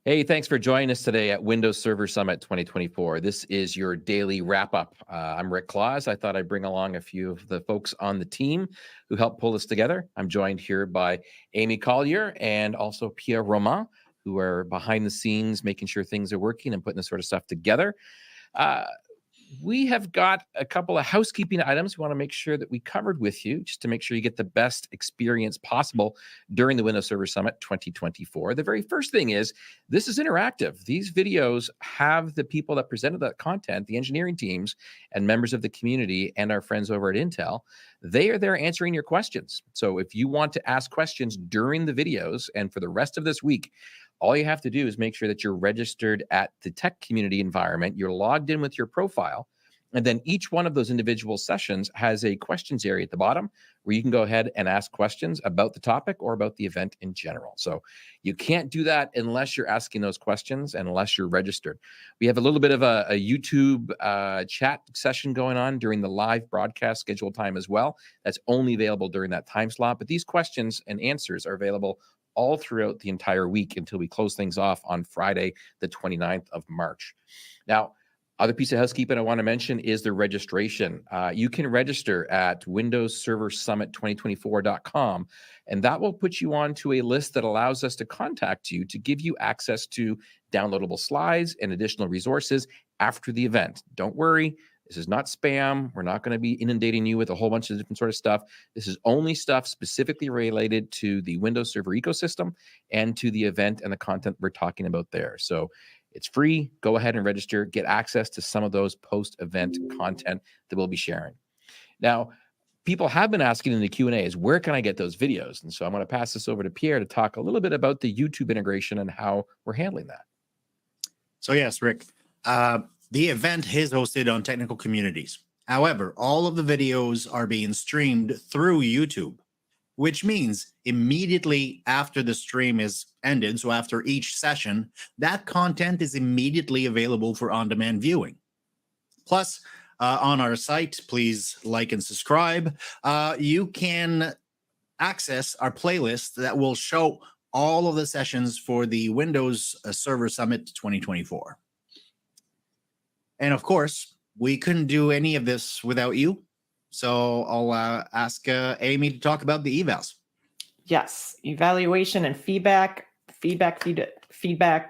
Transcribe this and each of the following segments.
Hey, thanks for joining us today at Windows Server Summit 2024. This is your daily wrap up. I'm Rick Claus. I thought I'd bring along a few of the folks on the team who helped pull this together. I'm joined here by Amy Collier and also Pierre Roman, who are behind the scenes making sure things are working and putting this sort of stuff together. Uh, we have got a couple of housekeeping items we want to make sure that we covered with you, just to make sure you get the best experience possible during the Windows Server Summit 2024. The very first thing is this is interactive. These videos have the people that presented that content, the engineering teams and members of the community and our friends over at Intel. They are there answering your questions. So if you want to ask questions during the videos and for the rest of this week, all you have to do is make sure that you're registered at the tech community environment. You're logged in with your profile. And then each one of those individual sessions has a questions area at the bottom where you can go ahead and ask questions about the topic or about the event in general. So you can't do that unless you're asking those questions and unless you're registered. We have a little bit of a YouTube chat session going on during the live broadcast scheduled time as well. That's only available during that time slot. But these questions and answers are available all throughout the entire week until we close things off on Friday, the 29th of March. Now, other piece of housekeeping I want to mention is the registration. You can register at windowsserversummit2024.com, and that will put you onto a list that allows us to contact you to give you access to downloadable slides and additional resources after the event. Don't worry. This is not spam. We're not going to be inundating you with a whole bunch of different sort of stuff. This is only stuff specifically related to the Windows Server ecosystem and to the event and the content we're talking about there. So it's free. Go ahead and register. Get access to some of those post-event content that we'll be sharing. Now, people have been asking in the Q&As, where can I get those videos? And so I'm going to pass this over to Pierre to talk a little bit about the YouTube integration and how we're handling that. So yes, Rick, the event is hosted on Technical Communities. However, all of the videos are being streamed through YouTube, which means immediately after the stream is ended, so after each session, that content is immediately available for on-demand viewing. Plus, on our site, please like and subscribe. You can access our playlist that will show all of the sessions for the Windows Server Summit 2024. And of course, we couldn't do any of this without you. So I'll ask Amy to talk about the evals. Yes, evaluation and feedback. Feedback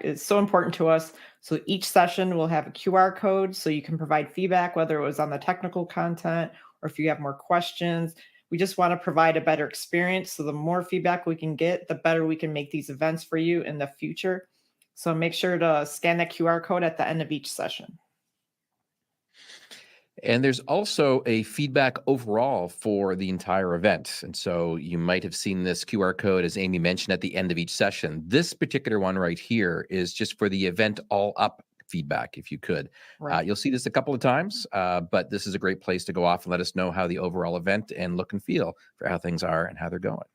is so important to us. So each session will have a QR code so you can provide feedback, whether it was on the technical content or if you have more questions. We just want to provide a better experience. So the more feedback we can get, the better we can make these events for you in the future. So make sure to scan that QR code at the end of each session. And there's also a feedback overall for the entire event. And so you might have seen this QR code, as Amy mentioned, at the end of each session. This particular one right here is just for the event all up feedback, if you could. Right. You'll see this a couple of times, but this is a great place to go off and let us know how the overall event and look and feel for how things are and how they're going.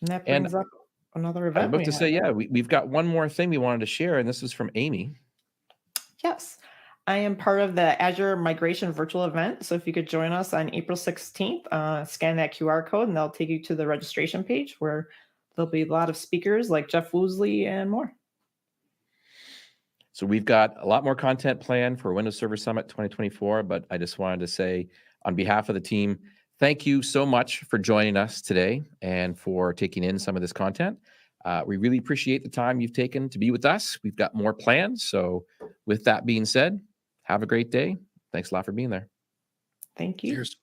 And that brings up another event. I'm about to say, yeah, we've got one more thing we wanted to share, and this is from Amy. Yes. I am part of the Azure Migration Virtual Event. So if you could join us on April 16th, scan that QR code and they'll take you to the registration page where there'll be a lot of speakers like Jeff Woosley and more. So we've got a lot more content planned for Windows Server Summit 2024, but I just wanted to say on behalf of the team, thank you so much for joining us today and for taking in some of this content. We really appreciate the time you've taken to be with us. We've got more plans. So with that being said, have a great day. Thanks a lot for being there. Thank you. Cheers.